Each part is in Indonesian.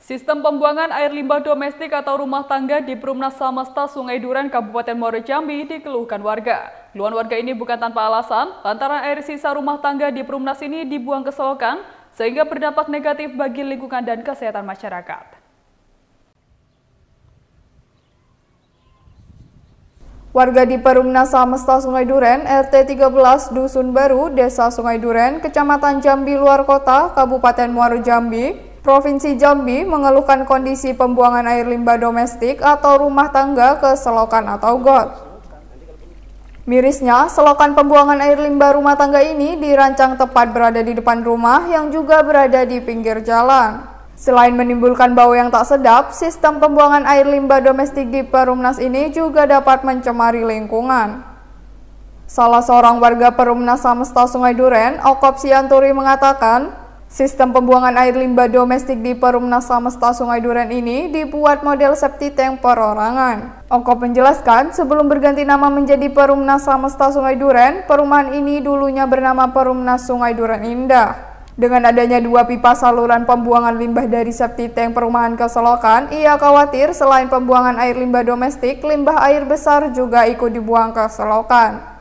Sistem pembuangan air limbah domestik atau rumah tangga di Perumnas Samasta Sungai Duren, Kabupaten Muaro Jambi dikeluhkan warga. Keluhan warga ini bukan tanpa alasan, lantaran air sisa rumah tangga di Perumnas ini dibuang ke selokan, sehingga berdampak negatif bagi lingkungan dan kesehatan masyarakat. Warga di Perumnas Samasta Sungai Duren, RT 13 Dusun Baru, Desa Sungai Duren, Kecamatan Jambi Luar Kota, Kabupaten Muaro Jambi, Provinsi Jambi mengeluhkan kondisi pembuangan air limbah domestik atau rumah tangga ke selokan atau got. Mirisnya, selokan pembuangan air limbah rumah tangga ini dirancang tepat berada di depan rumah yang juga berada di pinggir jalan. Selain menimbulkan bau yang tak sedap, sistem pembuangan air limbah domestik di Perumnas ini juga dapat mencemari lingkungan. Salah seorang warga Perumnas Samasta Sungai Duren, Okop Sianturi mengatakan, sistem pembuangan air limbah domestik di Perumnas Samasta Sungai Duren ini dibuat model septi tank perorangan. Okop menjelaskan, sebelum berganti nama menjadi Perumnas Samasta Sungai Duren, perumahan ini dulunya bernama Perumnas Sungai Duren Indah. Dengan adanya 2 pipa saluran pembuangan limbah dari septi tank perumahan ke selokan, ia khawatir selain pembuangan air limbah domestik, limbah air besar juga ikut dibuang ke selokan.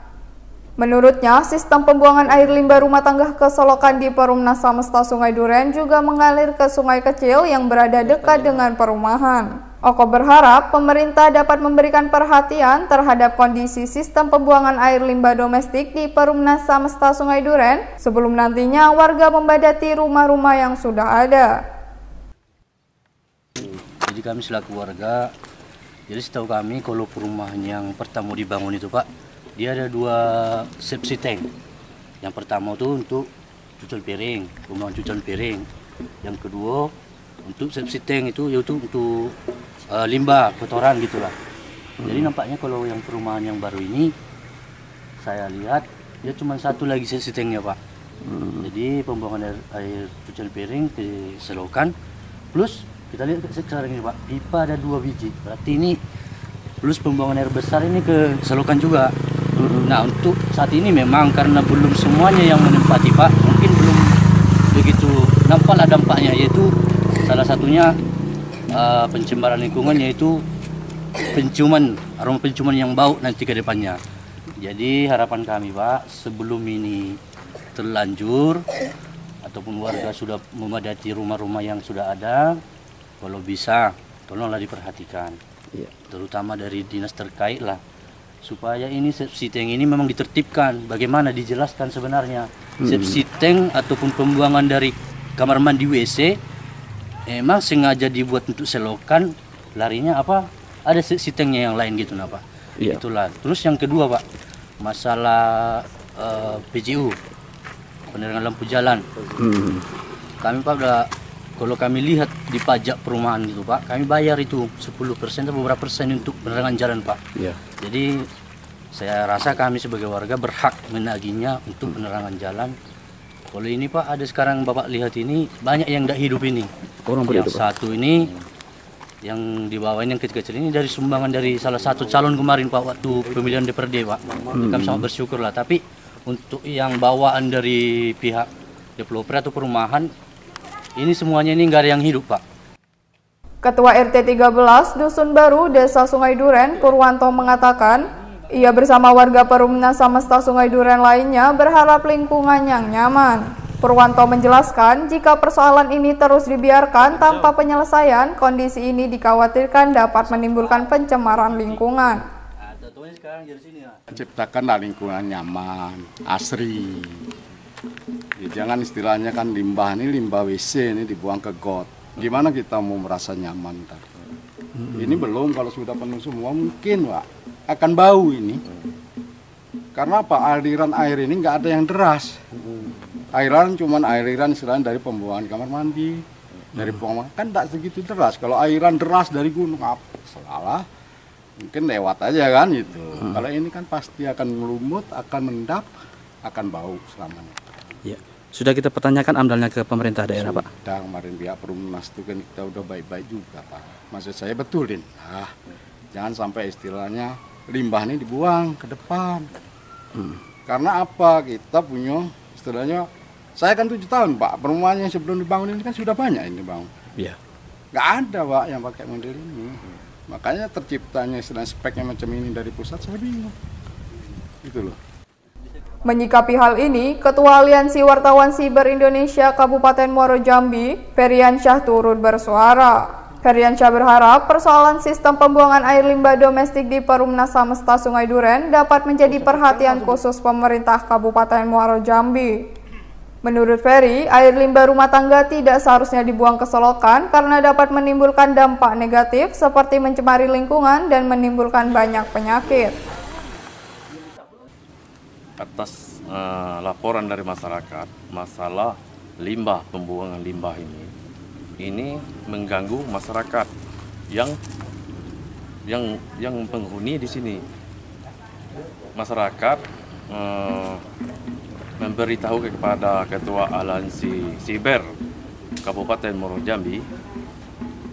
Menurutnya, sistem pembuangan air limbah rumah tangga ke selokan di Perumnas Samasta Sungai Duren juga mengalir ke sungai kecil yang berada dekat dengan perumahan. Oko berharap pemerintah dapat memberikan perhatian terhadap kondisi sistem pembuangan air limbah domestik di Perumnas Samasta Sungai Duren sebelum nantinya warga membadati rumah-rumah yang sudah ada. Jadi kami selaku warga, jadi setahu kami kalau perumahan yang pertama dibangun itu Pak, dia ada 2 sepsi tank. Yang pertama itu untuk cucian piring, rumah cucian piring. Yang kedua untuk sepsi tank itu yaitu untuk limbah kotoran gitulah. Jadi nampaknya kalau yang perumahan yang baru ini saya lihat dia cuma 1 lagi sepsi tanknya Pak. Jadi pembuangan air cucian piring di selokan plus kita lihat sekarang ini Pak, pipa ada 2 biji. Berarti ini plus pembuangan air besar ini ke selokan juga. Nah untuk saat ini memang karena belum semuanya yang menempati Pak, mungkin belum begitu nampaklah dampaknya, yaitu salah satunya pencemaran lingkungan, yaitu aroma penciuman yang bau nanti ke depannya. Jadi harapan kami Pak, sebelum ini terlanjur ataupun warga sudah memadati rumah-rumah yang sudah ada, kalau bisa tolonglah diperhatikan, terutama dari dinas terkait lah, supaya ini sepsi tank ini memang ditertibkan. Bagaimana dijelaskan sebenarnya sepsi tank ataupun pembuangan dari kamar mandi WC emang sengaja dibuat untuk selokan, larinya apa ada sepsi tanknya yang lain gitu Pak. Itulah. Terus yang kedua Pak, masalah PJU, penerangan lampu jalan. Kami Pak kalau kami lihat di pajak perumahan gitu Pak, kami bayar itu 10% atau beberapa persen untuk penerangan jalan Pak. Jadi saya rasa kami sebagai warga berhak menagihnya untuk penerangan jalan. Kalau ini Pak, ada sekarang Bapak lihat ini banyak yang tidak hidup ini. Yang satu ini yang di bawah ini yang kecil-kecil ini dari sumbangan dari salah satu calon kemarin Pak waktu pemilihan DPRD Pak. Kami sangat bersyukur lah. Tapi untuk yang bawaan dari pihak developer atau perumahan, ini semuanya ini nggak ada yang hidup Pak. Ketua RT 13 Dusun Baru, Desa Sungai Duren, Purwanto mengatakan, ia bersama warga Perumnas Samasta Sungai Duren lainnya berharap lingkungan yang nyaman. Purwanto menjelaskan, jika persoalan ini terus dibiarkan tanpa penyelesaian, kondisi ini dikhawatirkan dapat menimbulkan pencemaran lingkungan. Ciptakanlah lingkungan nyaman, asri. Jangan istilahnya kan limbah ini, limbah WC ini dibuang ke got. Gimana kita mau merasa nyaman? Ini belum, kalau sudah penuh semua mungkin Pak akan bau ini. Karena apa? Aliran air ini nggak ada yang deras. Aliran cuman aliran selain dari pembuangan kamar mandi, dari pembuangan kan tidak segitu deras. Kalau aliran deras dari gunung apa salah, mungkin lewat aja kan itu. Kalau ini kan pasti akan melumut, akan mendap, akan bau selamanya. Sudah kita pertanyakan amdalnya ke pemerintah daerah Pak? Sudah, kemarin pihak Perumnas itu kan kita udah baik-baik juga Pak. Maksud saya betulin. Jangan sampai istilahnya limbah ini dibuang ke depan. Karena apa? Kita punya istilahnya, saya kan 7 tahun Pak, perumahan yang sebelum dibangun ini kan sudah banyak ini Bang. Nggak ada Pak yang pakai model ini. Makanya terciptanya istilah speknya macam ini dari pusat, saya bingung. Gitu loh. Menyikapi hal ini, Ketua Aliansi Wartawan Siber Indonesia Kabupaten Muaro Jambi, Feryansyah turut bersuara. Feryansyah berharap persoalan sistem pembuangan air limbah domestik di Perumnas Samesta Sungai Duren dapat menjadi perhatian khusus pemerintah Kabupaten Muaro Jambi. Menurut Ferry, air limbah rumah tangga tidak seharusnya dibuang ke selokan karena dapat menimbulkan dampak negatif seperti mencemari lingkungan dan menimbulkan banyak penyakit. Atas laporan dari masyarakat masalah limbah, pembuangan limbah ini mengganggu masyarakat yang penghuni di sini. Masyarakat memberitahu kepada Ketua Aliansi Siber Kabupaten Muaro Jambi,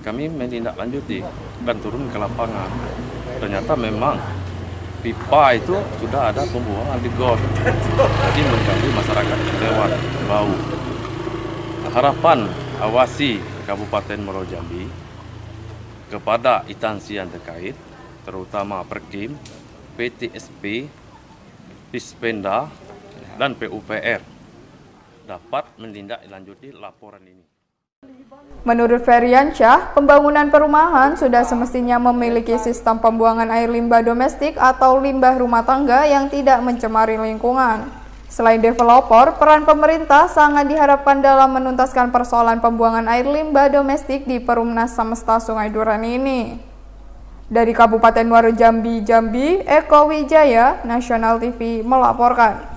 kami menindaklanjuti dan turun ke lapangan. Ternyata memang pipa itu sudah ada pembuangan di got, jadi mengganggu masyarakat lewat bau. Harapan awasi Kabupaten Muaro Jambi kepada instansi yang terkait, terutama Perkim, PTSP, Dispenda, dan PUPR dapat menindaklanjuti laporan ini. Menurut Feryansyah, pembangunan perumahan sudah semestinya memiliki sistem pembuangan air limbah domestik atau limbah rumah tangga yang tidak mencemari lingkungan. Selain developer, peran pemerintah sangat diharapkan dalam menuntaskan persoalan pembuangan air limbah domestik di Perumnas Samesta Sungai Duren ini. Dari Kabupaten Muaro Jambi, Eko Wijaya, Nasional TV melaporkan.